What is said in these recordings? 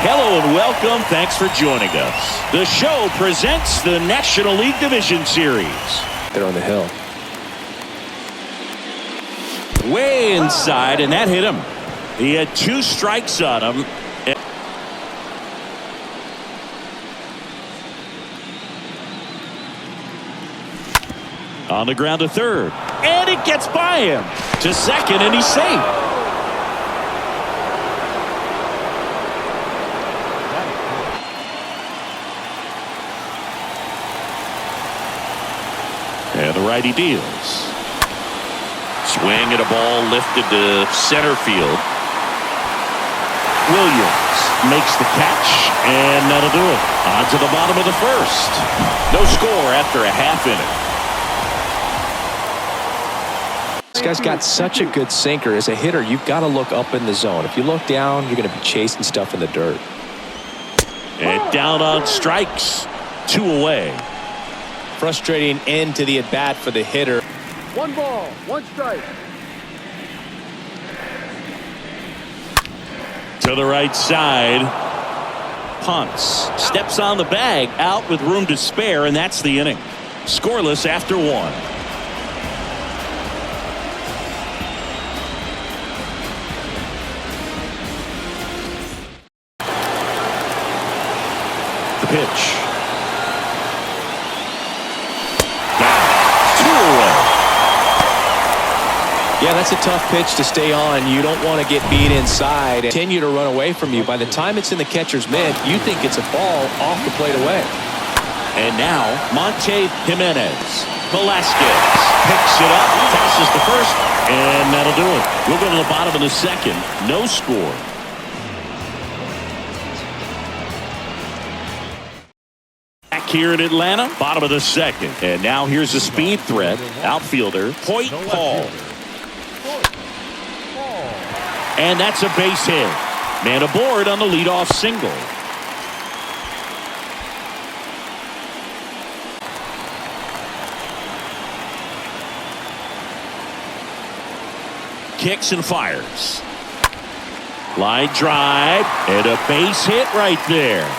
Hello and welcome. Thanks for joining us. The show presents the National League Division Series. They're on the hill. Way inside, and that hit him. He had 2 strikes on him. On the ground to third. And it gets by him. To second, and he's safe. And the righty deals. Swing at a ball lifted to center field. Williams makes the catch, and that'll do it. On to the bottom of the first. No score after a half inning. This guy's got such a good sinker. As a hitter, you've got to look up in the zone. If you look down, you're going to be chasing stuff in the dirt. And down on strikes. 2 away. Frustrating end to the at-bat for the hitter. 1 ball, 1 strike. To the right side. Punts. Steps on the bag. Out with room to spare, and that's the inning. Scoreless after 1. The pitch. Yeah, that's a tough pitch to stay on. You don't want to get beat inside and continue to run away from you. By the time it's in the catcher's mitt, you think it's a ball off the plate away. And now, Monte Jimenez. Velasquez picks it up, tosses the first, and that'll do it. We'll go to the bottom of the second. No score. Back here in Atlanta, bottom of the second. And now here's a speed threat. Outfielder, Hoyt Paul. And that's a base hit. Man aboard on the leadoff single. Kicks and fires. Line drive and a base hit right there.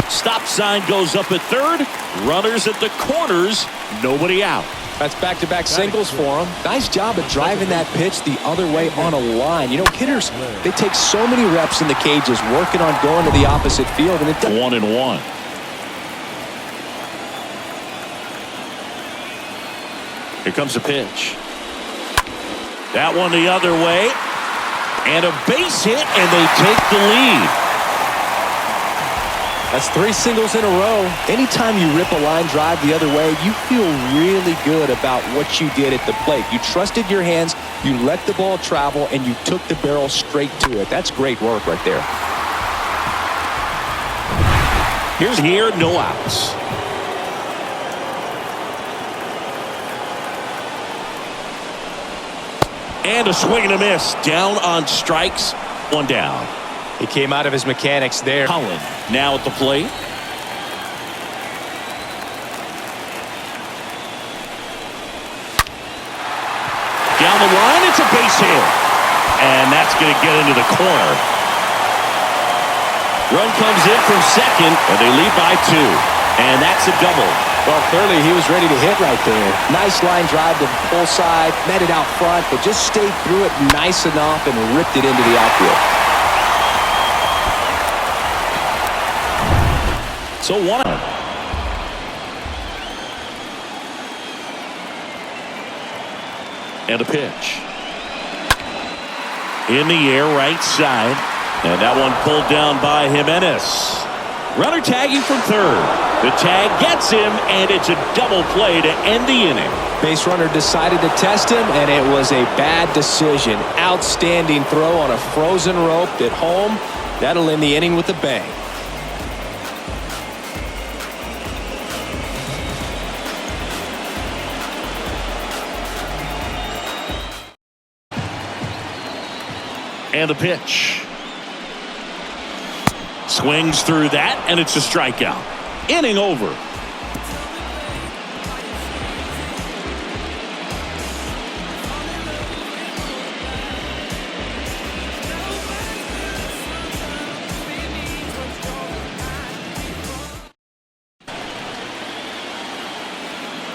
Stop sign goes up at third. Runners at the corners. Nobody out. That's back-to-back singles for him. Nice job of driving that pitch the other way on a line. You know, hitters, they take so many reps in the cages working on going to the opposite field. And it 1-1. Here comes the pitch. That one the other way. And a base hit, and they take the lead. That's 3 singles in a row. Anytime you rip a line drive the other way, you feel really good about what you did at the plate. You trusted your hands, you let the ball travel, and you took the barrel straight to it. That's great work right there. Here, no outs. And a swing and a miss. Down on strikes. 1 down. He came out of his mechanics there. Holland now at the plate. Down the line, it's a base hit. And that's going to get into the corner. Run comes in from second, and they lead by 2. And that's a double. Well, clearly he was ready to hit right there. Nice line drive to the pull side, met it out front, but just stayed through it nice enough and ripped it into the outfield. So 1 out. And a pitch. In the air, right side. And that one pulled down by Jimenez. Runner tagging from third. The tag gets him, and it's a double play to end the inning. Base runner decided to test him, and it was a bad decision. Outstanding throw on a frozen rope at home. That'll end the inning with a bang. And the pitch. Swings through that, and it's a strikeout. Inning over.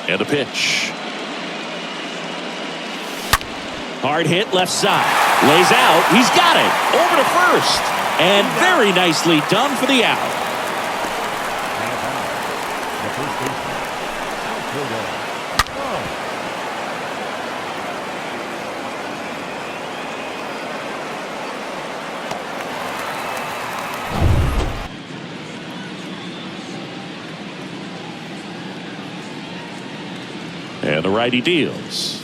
And the pitch. Hard hit left side. Lays out. He's got it. Over to first. And very nicely done for the out. And the righty deals.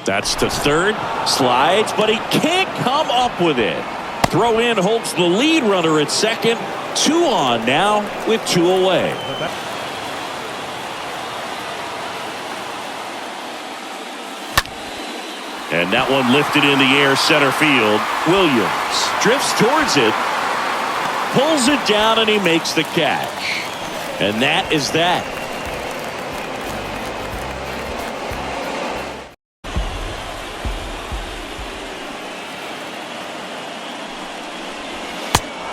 That's to third. Slides, but he can't come up with it. Throw in holds the lead runner at second. 2 on now with 2 away. And that one lifted in the air center field. Williams drifts towards it. Pulls it down and he makes the catch. And that is that.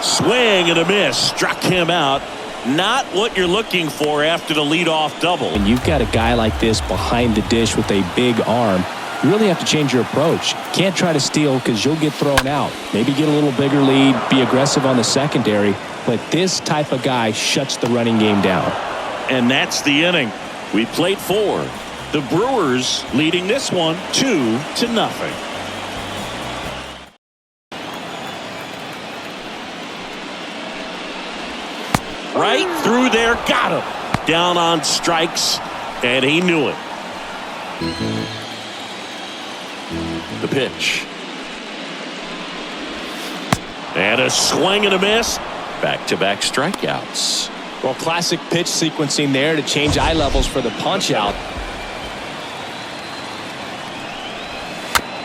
Swing and a miss. Struck him out. Not what you're looking for after the leadoff double. When you've got a guy like this behind the dish with a big arm, you really have to change your approach. Can't try to steal because you'll get thrown out. Maybe get a little bigger lead, be aggressive on the secondary, but this type of guy shuts the running game down. And that's the inning. We played 4. The Brewers leading this one 2-0. Right through there, got him. Down on strikes, and he knew it. The pitch. And a swing and a miss. Back-to-back strikeouts. Well, classic pitch sequencing there to change eye levels for the punch out.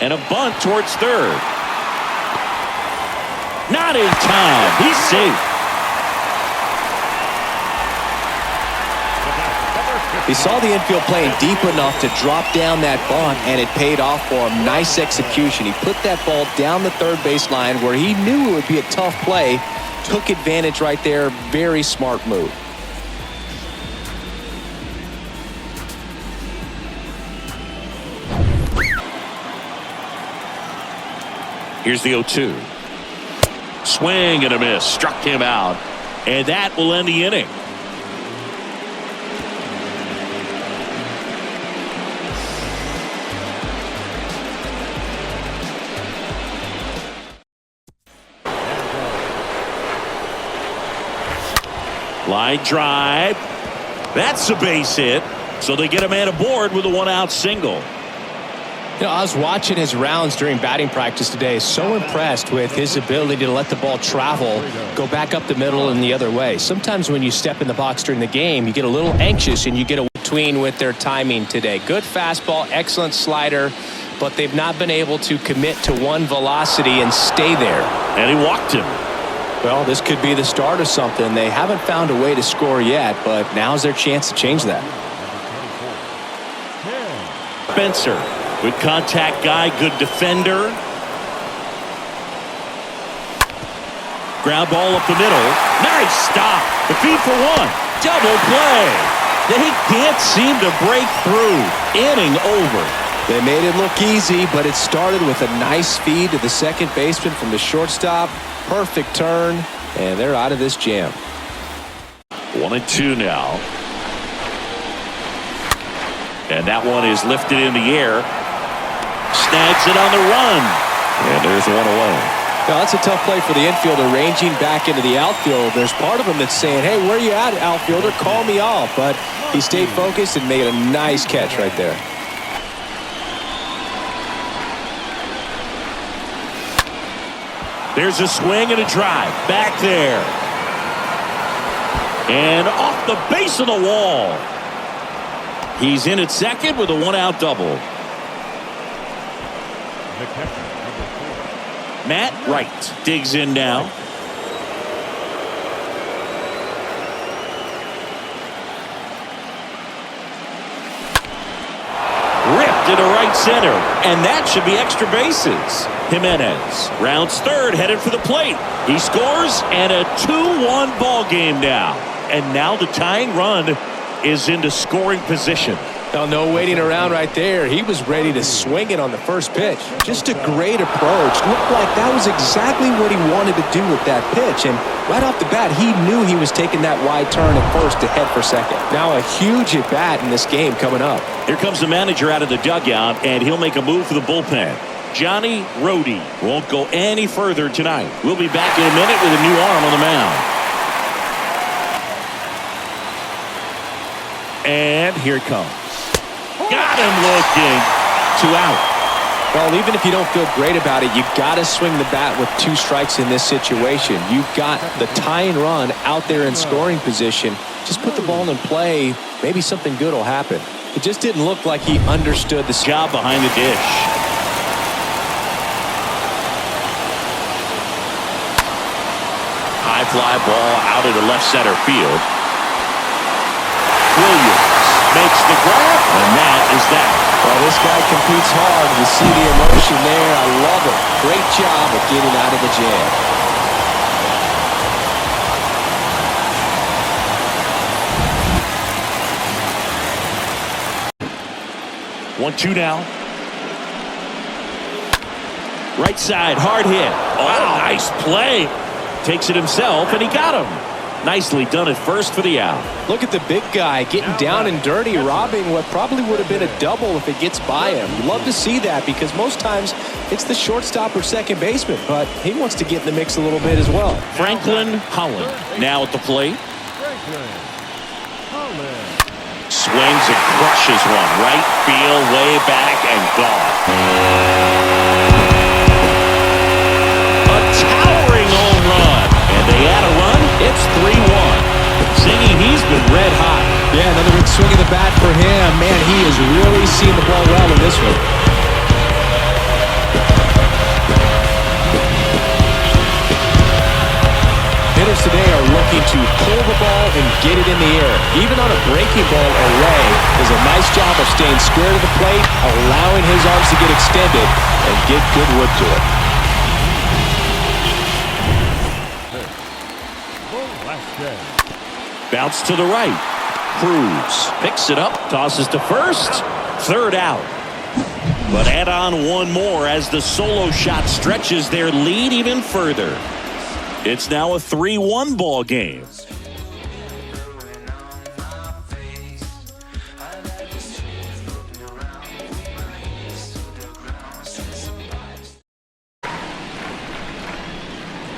And a bunt towards third. Not in time. He's safe. He saw the infield playing deep enough to drop down that bunt, and it paid off for him. Nice execution. He put that ball down the third base line where he knew it would be a tough play. Took advantage right there. Very smart move. Here's the 0-2. Swing and a miss. Struck him out. And that will end the inning. Line drive. That's a base hit. So they get a man aboard with a 1-out single. You know, I was watching his rounds during batting practice today. So impressed with his ability to let the ball travel, go back up the middle and the other way. Sometimes when you step in the box during the game, you get a little anxious and you get a between with their timing today. Good fastball, excellent slider, but they've not been able to commit to one velocity and stay there. And he walked him. Well, this could be the start of something. They haven't found a way to score yet, but now's their chance to change that. Spencer, good contact guy, good defender. Ground ball up the middle. Nice stop. The feed for 1. Double play. They can't seem to break through. Inning over. They made it look easy, but it started with a nice feed to the second baseman from the shortstop. Perfect turn, and they're out of this jam. 1-2 now. And that one is lifted in the air. Snags it on the run. And there's 1 away. Now, that's a tough play for the infielder, ranging back into the outfield. There's part of him that's saying, hey, where you at, outfielder? Call me off. But he stayed focused and made a nice catch right there. There's a swing and a drive. Back there. And off the base of the wall. He's in at second with a 1-out double. Matt Wright digs in now. Ripped into right center, and that should be extra bases. Jimenez rounds third, headed for the plate. He scores, and a 2-1 ball game now. And now the tying run is into scoring position. Well, no waiting around right there. He was ready to swing it on the first pitch. Just a great approach. Looked like that was exactly what he wanted to do with that pitch. And right off the bat, he knew he was taking that wide turn at first to head for second. Now a huge at-bat in this game coming up. Here comes the manager out of the dugout, and he'll make a move for the bullpen. Johnny Rhodey won't go any further tonight. We'll be back in a minute with a new arm on the mound. And here it comes. Got him looking. 2 out. Well, even if you don't feel great about it, you got to swing the bat with 2 strikes in this situation. You've got the tying run out there in scoring position. Just put the ball in play. Maybe something good will happen. It just didn't look like he understood the job behind the dish. High fly ball out into left center field. Williams makes the grab, and that is that. Well, this guy competes hard. You see the emotion there. I love it. Great job of getting out of the jam. 1-2 now. Right side, hard hit. Oh, nice play. Takes it himself, and he got him. Nicely done at first for the out. Look at the big guy getting down and dirty, robbing what probably would have been a double if it gets by him. You love to see that because most times it's the shortstop or second baseman, but he wants to get in the mix a little bit as well. Franklin Holland now at the plate. Swings and crushes one. Right field, way back, and gone. A towering home run. And they add a run. It's 3-1. Singing, he's been red hot. Yeah, another big swing of the bat for him. Man, he has really seen the ball well in this one. Hitters today are looking to pull the ball and get it in the air. Even on a breaking ball, Array does a nice job of staying square to the plate, allowing his arms to get extended and get good wood to it. Bounce to the right. Cruz picks it up, tosses to first. 3rd out. But add on one more as the solo shot stretches their lead even further. It's now a 3-1 ball game.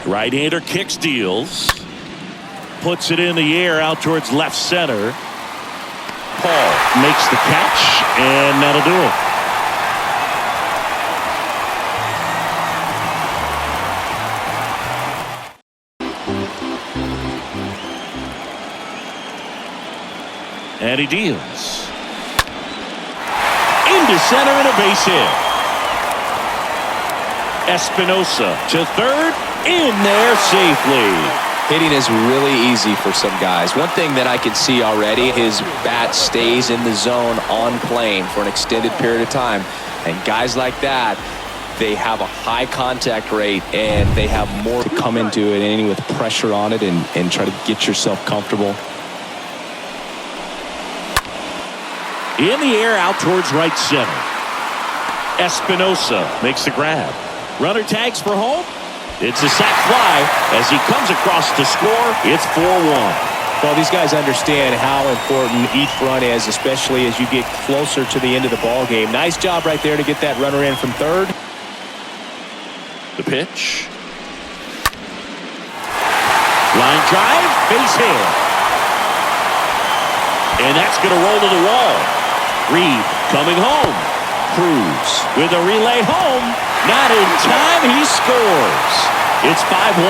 Right-hander kicks, deals. Puts it in the air out towards left center. Paul makes the catch, and that'll do it. And he deals. Into center and a base hit. Espinosa to third. In there safely. Hitting is really easy for some guys. One thing that I can see already, his bat stays in the zone on plane for an extended period of time. And guys like that, they have a high contact rate and they have more to come into it, and with pressure on it and try to get yourself comfortable. In the air out towards right center. Espinosa makes the grab. Runner tags for home. It's a sac fly as he comes across to score. It's 4-1. Well, these guys understand how important each run is, especially as you get closer to the end of the ball game. Nice job right there to get that runner in from third. The pitch. Line drive, base hit. And that's going to roll to the wall. Reed coming home. Cruz with a relay home. Not in time. He scores. It's 5-1.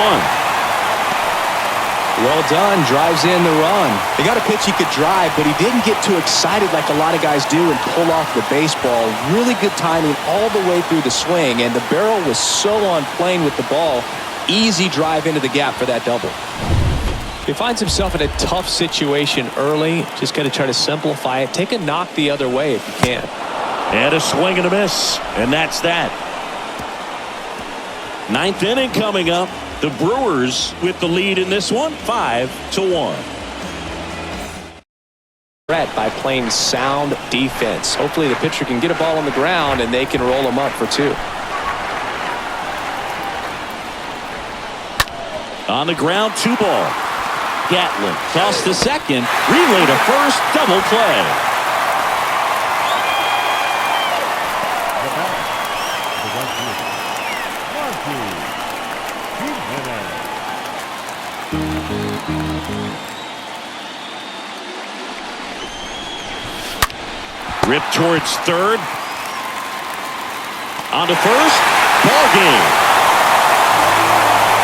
Well done. Drives in the run. They got a pitch he could drive, but he didn't get too excited like a lot of guys do and pull off the baseball. Really good timing all the way through the swing, and the barrel was so on plane with the ball. Easy drive into the gap for that double. He finds himself in a tough situation early. Just got to try to simplify it. Take a knock the other way if you can. And a swing and a miss. And that's that. 9th inning coming up. The Brewers with the lead in this one, 5-1. threat by playing sound defense. Hopefully the pitcher can get a ball on the ground and they can roll them up for 2. On the ground, 2 ball. Gatlin toss to second, relay to first, double play. Rip towards third. On to first. Ball game.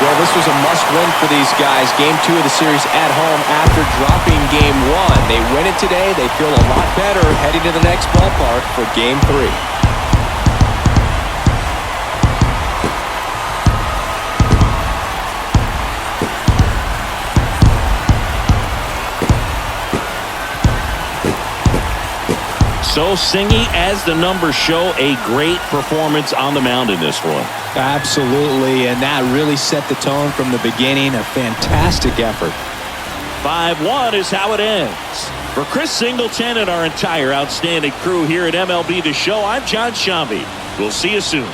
Well, this was a must-win for these guys. Game 2 of the series at home after dropping Game 1. They win it today. They feel a lot better heading to the next ballpark for Game 3. So Singy, as the numbers show, a great performance on the mound in this one. Absolutely, and that really set the tone from the beginning. A fantastic effort. 5-1 is how it ends. For Chris Singleton and our entire outstanding crew here at MLB The Show, I'm John Shambi. We'll see you soon.